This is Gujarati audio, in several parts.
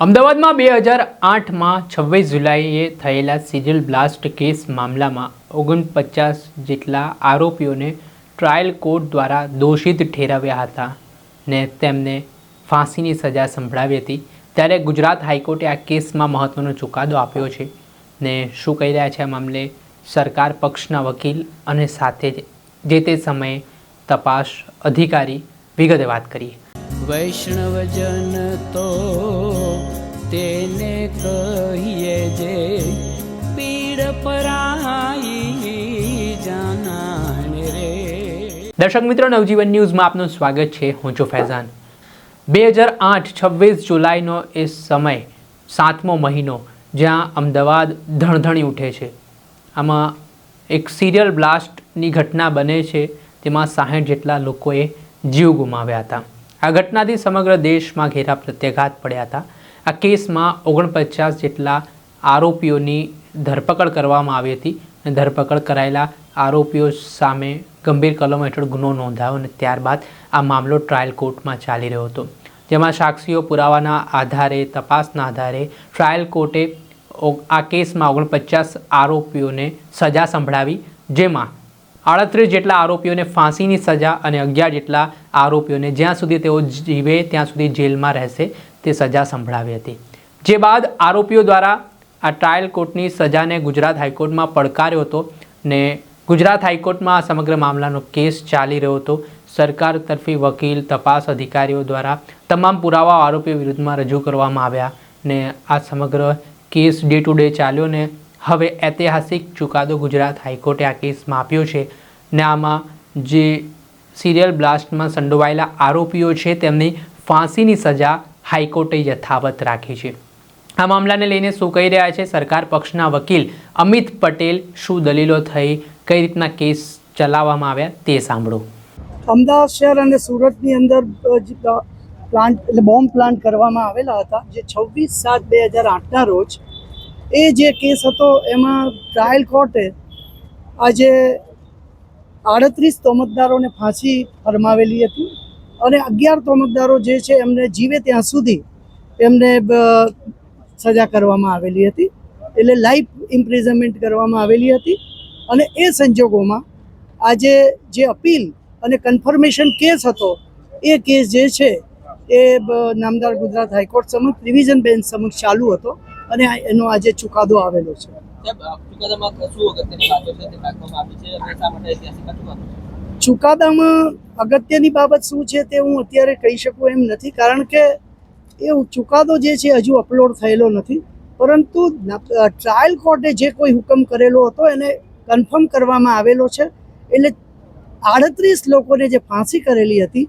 અમદાવાદમાં 2008માં 26 જુલાઈએ થયેલા સિરિયલ બ્લાસ્ટ કેસ મામલામાં 49 જેટલા આરોપીઓને ટ્રાયલ કોર્ટ દ્વારા દોષિત ઠેરવ્યા હતા ને તેમને ફાંસીની સજા સંભળાવી હતી। ત્યારે ગુજરાત હાઈકોર્ટે આ કેસમાં મહત્વનો ચુકાદો આપ્યો છે ને શું કહી રહ્યા છે આ મામલે સરકાર પક્ષના વકીલ અને સાથે જે તે સમયે તપાસ અધિકારી વિગતે વાત કરીએ। વૈષ્ણવજન તો તેને કહીએ જે પીડ પરાઈ જાનાને રે। દર્શક મિત્રો, નવજીવન ન્યૂઝમાં આપનું સ્વાગત છે। હું છું ફૈઝાન। 2008 26 જુલાઈનો એ સમય 7મો મહિનો જ્યાં અમદાવાદ ધણધણી ઉઠે છે। આમાં એક સિરિયલ બ્લાસ્ટની ઘટના બને છે, તેમાં 60 જેટલા લોકોએ જીવ ગુમાવ્યા હતા। આ ઘટનાથી સમગ્ર દેશમાં ઘેરા પ્રત્યાઘાત પડ્યા હતા। આ કેસમાં 49 જેટલા આરોપીઓની ધરપકડ કરવામાં આવી હતી અને ધરપકડ કરાયેલા આરોપીઓ સામે ગંભીર કલમો હેઠળ ગુનો નોંધાયો અને ત્યારબાદ આ મામલો ટ્રાયલ કોર્ટમાં ચાલી રહ્યો હતો, જેમાં સાક્ષીઓ પુરાવાના આધારે તપાસના આધારે ટ્રાયલ કોર્ટે આ કેસમાં 49 આરોપીઓને સજા સંભળાવી, જેમાં 38 જેટલા આરોપીઓને ફાંસીની સજા અને 11 જેટલા આરોપીઓને જ્યાં સુધી તેઓ જીવે ત્યાં સુધી જેલમાં રહેશે તે સજા સંભળાવી હતી। જે બાદ આરોપીઓ દ્વારા આ ટ્રાયલ કોર્ટની સજાને ગુજરાત હાઈકોર્ટમાં પડકાર્યો હતો ને ગુજરાત હાઈકોર્ટમાં સમગ્ર મામલાનો કેસ ચાલી રહ્યો હતો। સરકાર તરફી વકીલ, તપાસ અધિકારીઓ દ્વારા તમામ પુરાવા આરોપીઓ વિરુદ્ધમાં રજૂ કરવામાં આવ્યા ને આ સમગ્ર કેસ ડે ટુ ડે ચાલ્યો ને હવે ઐતિહાસિક ચુકાદો ગુજરાત હાઈકોર્ટે આ કેસમાં આપ્યો છે ને આમાં જે સિરિયલ બ્લાસ્ટમાં સંડોવાયેલા આરોપીઓ છે તેમની ફાંસીની સજા હાઈકોર્ટે યથાવત રાખી છે। આ મામલાને લઈને શું કહી રહ્યા છે સરકાર પક્ષના વકીલ અમિત પટેલ, શું દલીલો થઈ, કઈ રીતના કેસ ચલાવવામાં આવ્યા તે સાંભળો। અમદાવાદ શહેર અને સુરતની અંદર પ્લાન્ટ એટલે બોમ્બ પ્લાન્ટ કરવામાં આવેલા હતા, જે 26/7/2008ના રોજ એ જે કેસ હતો એમાં ટ્રાયલ કોર્ટે આજે 38 તોમતદારોને ફાંસી ફરમાવેલી હતી અને 11 તોમતદારો જે છે એમને જીવે ત્યાં સુધી એમને સજા કરવામાં આવેલી હતી, એટલે લાઈફ ઇમ્પ્રિઝનમેન્ટ કરવામાં આવેલી હતી। અને એ સંજોગોમાં આજે જે અપીલ અને કન્ફર્મેશન કેસ હતો એ કેસ જે છે એ નામદાર ગુજરાત હાઈકોર્ટ સમક્ષ ડિવિઝન બેન્ચ સમક્ષ ચાલુ હતો અને એનો આજે ચુકાદો આવેલો છે। ચુકાદામાં અગત્યની બાબત શું છે તે હું અત્યારે કહી શકું એમ નથી, કારણ કે એ ચુકાદો જે છે હજુ અપલોડ થયેલો નથી, પરંતુ ટ્રાયલ કોર્ટે જે કોઈ હુકમ કરેલો હતો એને કન્ફર્મ કરવામાં આવેલો છે। એટલે 38 લોકોને જે ફાંસી કરેલી હતી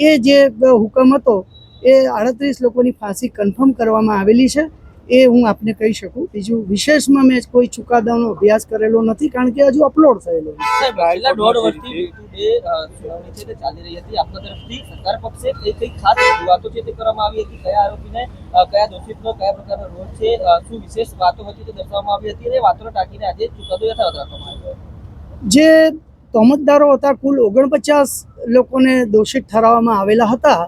એ જે હુકમ હતો એ 38 લોકોની ફાંસી કન્ફર્મ કરવામાં આવેલી છે, એ હું આપને કહી શકું। બીજું વિશેષમાં મેં કોઈ ચુકાદાનો અભ્યાસ કરેલો નથી, કારણ કે હજુ અપલોડ થયેલો જે તોમતદારો હતા, કુલ 49 લોકોને દોષિત ઠરાવવામાં આવેલા હતા।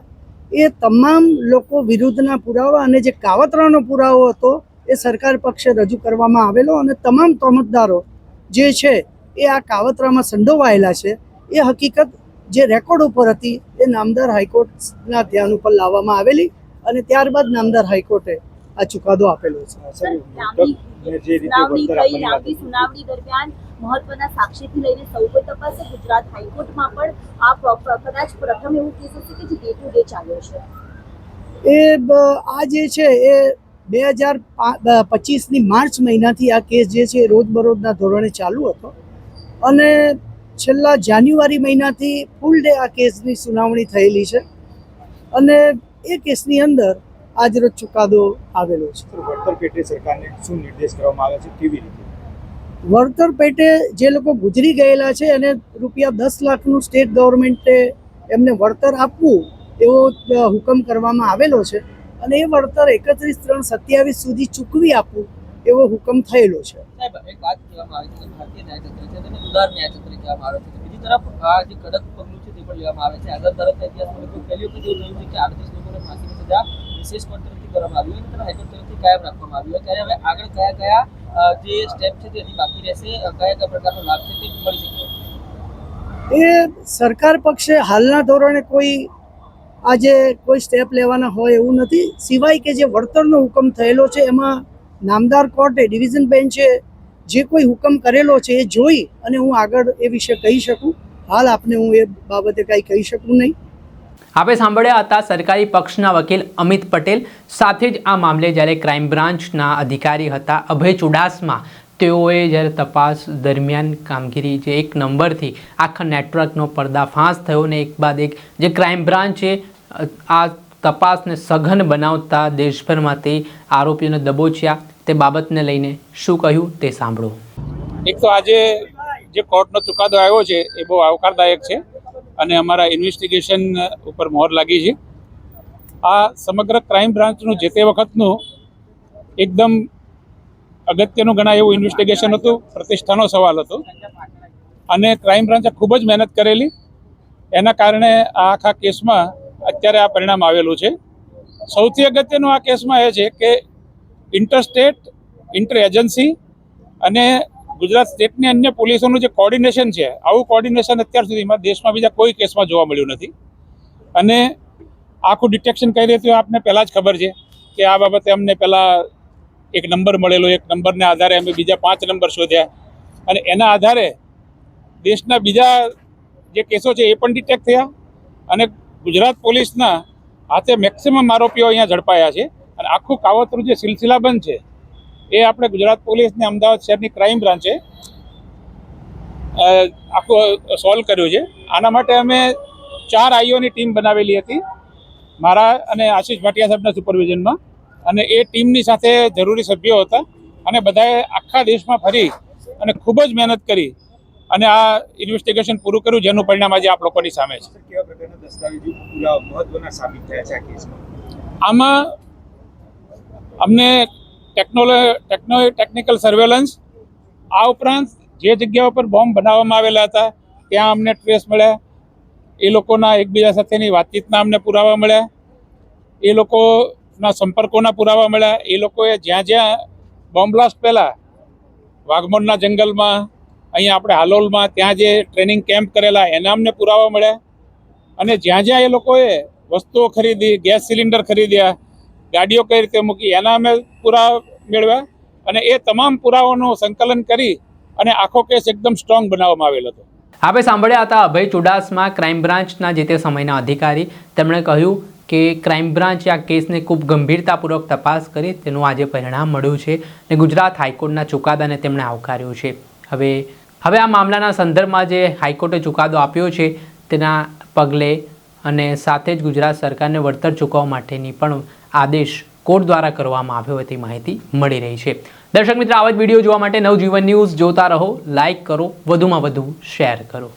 એ તમામ લોકો વિરુદ્ધના પુરાવા અને જે કાવતરાનો પુરાવો હતો એ સરકાર પક્ષે રજૂ કરવામાં આવેલો અને તમામ તોમતદારો જે છે એ આ કાવતરામાં સંડોવાયેલા છે એ હકીકત જે રેકોર્ડ ઉપર હતી એ નામદાર હાઈકોર્ટના ધ્યાન ઉપર લાવવામાં આવેલી અને ત્યારબાદ નામદાર હાઈકોર્ટે આ ચુકાદો આપેલો છે। મહત્વના સાક્ષીથી લઈને સૌ કોઈ તપાસે ગુજરાત હાઈકોર્ટમાં પણ આ કદાચ પ્રથમ એવું કેસ હશે કે જે ડે ટુ ડે ચાલ્યો છે। આ જે છે એ 2025ની માર્ચ મહિનાથી આ કેસ જે છે રોજબરોજના ધોરણે ચાલુ હતો અને છેલ્લા જાન્યુઆરી મહિનાથી ફૂલ ડે આ કેસની સુનાવણી થયેલી છે અને એ કેસની અંદર આજરોજ ચુકાદો આવેલો છે। વળતર પેટે સરકારને શું નિર્દેશ કરવામાં આવે છે, કેવી રીતે? વળતર પેટે જે લોકો ગુજરી ગયેલા છે એને ₹10 લાખનું સ્ટેટ ગવર્મેન્ટે એમને વળતર આપવું એવો હુકમ કરવામાં આવેલો છે અને એ વળતર 31/3/27 સુધી ચૂકવી આપવું એવો હુકમ થયેલો છે। બીજી તરફ આ જે કડક પગલું છે તે પણ લેવામાં આવે છે। આગળ તરફ ઇતિહાસમાં પહેલી વખત એવું થયું છે કે 38 લોકોને ફાંસીની સજા વિશેષ કોર્ટ તરફથી સસ્પેન્ડ કરવામાં આવ્યું અને તેને હાઈકોર્ટ તરફથી કાયમ રાખવામાં આવ્યું. ત્યારે હવે આગળ કયા કયા જે સ્ટેપ છે તે હજી બાકી રહેશે, કયા કયા પ્રકારનો લાભ છે તે મળી શકે? એ સરકાર પક્ષે હાલના ધોરણે કોઈ આજે કોઈ સ્ટેપ લેવાના હોય એવું નથી, સિવાય કે જે વળતરનો હુકમ થયેલો છે એમાં નામદાર કોર્ટે, ડિવિઝન બેન્ચે જે કોઈ હુકમ કરેલો છે એ જોઈ અને હું આગળ એ વિશે કહી શકું. હાલ આપને હું એ બાબતે કાંઈ કહી શકું નહીં. આપણે સાંભળ્યા હતા સરકારી પક્ષના વકીલ અમિત પટેલ. સાથે જ આ મામલે જ્યારે ક્રાઇમ બ્રાન્ચના અધિકારી હતા અભય ચુડાસમા, તેઓએ જ્યારે તપાસ દરમિયાન કામગીરી જે એક નંબરથી આખા નેટવર્કનો પર્દાફાશ થયો ને એક બાદ એક જે ક્રાઇમ બ્રાન્ચે આ તપાસને સઘન બનાવતા દેશભરમાંથી આરોપીઓને દબોચ્યા, તે બાબતને લઈને શું કહ્યું તે સાંભળો. એક તો આજે જે કોર્ટનો ચુકાદો આવ્યો છે એ બહુ આવકારદાયક છે અને અમારા ઇન્વેસ્ટિગેશન ઉપર મોહર લાગી છે. આ સમગ્ર ક્રાઇમ બ્રાન્ચનું જે તે વખતનું એકદમ અગત્યનું ગણાય એવું ઇન્વેસ્ટિગેશન હતું, પ્રતિષ્ઠાનો સવાલ હતો અને ક્રાઇમ બ્રાન્ચે ખૂબ જ મહેનત કરેલી. એના કારણે આ આખા કેસમાં અત્યારે આ પરિણામ આવેલું છે. સૌથી અગત્યનું આ કેસમાં એ છે કે ઇન્ટરસ્ટેટ, ઇન્ટર એજન્સી અને ગુજરાત સ્ટેટની અન્ય પોલીસોનું જે કોર્ડિનેશન છે, આવું કોર્ડિનેશન અત્યાર સુધીમાં દેશમાં બીજા કોઈ કેસમાં જોવા મળ્યું નથી. અને આખું ડિટેક્શન કઈ રીતે આપને પહેલાં જ ખબર છે કે આ બાબતે અમને પહેલાં એક નંબર મળેલો, એક નંબરને આધારે અમે બીજા 5 નંબર શોધ્યા અને એના આધારે દેશના બીજા જે કેસો છે એ પણ ડિટેક્ટ થયા અને ગુજરાત પોલીસના હાથે મેક્સિમમ આરોપીઓ અહીંયા ઝડપાયા છે. અને આખું કાવતરું જે સિલસિલાબંધ છે એ આપણે ગુજરાત પોલીસને અમદાવાદ શહેરની ક્રાઇમ બ્રાન્ચે આખું સોલ્વ કર્યું છે. આના માટે અમે 4 આઈઓની ટીમ બનાવેલી હતી મારા અને આશીષ ભાટિયા સાહેબના સુપરવિઝનમાં, અને એ ટીમની સાથે જરૂરી સભ્યો હતા અને બધાએ આખા દેશમાં ફરી અને ખૂબ જ મહેનત કરી અને આ ઇન્વેસ્ટિગેશન પૂરું કર્યું, જેનું પરિણામ આજે આપ લોકોની સામે છે. કેવા પ્રકારના દસ્તાવેજો પુરાવા મહત્વના સાબિત થયા છે આ કેસમાં? આમાં અમને ટેકનિકલ સર્વેલન્સ, આ ઉપરાંત જે જગ્યાઓ પર બોમ્બ બનાવવામાં આવેલા હતા ત્યાં અમને ટ્રેસ મળ્યા, એ લોકોના એકબીજા સાથેની વાતચીતના અમને પુરાવા મળ્યા, એ લોકોના સંપર્કોના પુરાવા મળ્યા, એ લોકોએ જ્યાં જ્યાં બોમ્બ બ્લાસ્ટ પહેલાં વાઘમોડના જંગલમાં, અહીંયા આપણે હાલોલમાં ત્યાં જે ટ્રેનિંગ કેમ્પ કરેલા એના અમને પુરાવા મળ્યા, અને જ્યાં જ્યાં એ લોકોએ વસ્તુઓ ખરીદી, ગેસ સિલિન્ડર ખરીદ્યા, ગાડીઓ કઈ રીતે મૂકી, એના અમે પુરાવા મેળવ્યા અને એ તમામ પુરાવાનું સંકલન કરી અને આખો કેસ એકદમ સ્ટ્રોંગ બનાવવામાં આવેલો હતો. આપણે સાંભળ્યા હતા અભય ચુડાસમા, ક્રાઇમ બ્રાન્ચના જે તે સમયના અધિકારી. તેમણે કહ્યું કે ક્રાઇમ બ્રાન્ચે આ કેસને ખૂબ ગંભીરતાપૂર્વક તપાસ કરી, તેનું આજે પરિણામ મળ્યું છે અને ગુજરાત હાઈકોર્ટના ચુકાદાને તેમણે આવકાર્યું છે. હવે આ મામલાના સંદર્ભમાં જે હાઈકોર્ટે ચુકાદો આપ્યો છે તેના પગલે અને સાથે જ ગુજરાત સરકારને વળતર ચૂકવવા માટેની પણ આદેશ કોર્ટ દ્વારા કરવામાં આવ્યો હોવાની માહિતી મળી રહી છે. દર્શક મિત્રો, આવા જ વિડીયો જોવા માટે નવજીવન ન્યૂઝ જોતા રહો, લાઇક કરો, વધુમાં વધુ શેર કરો.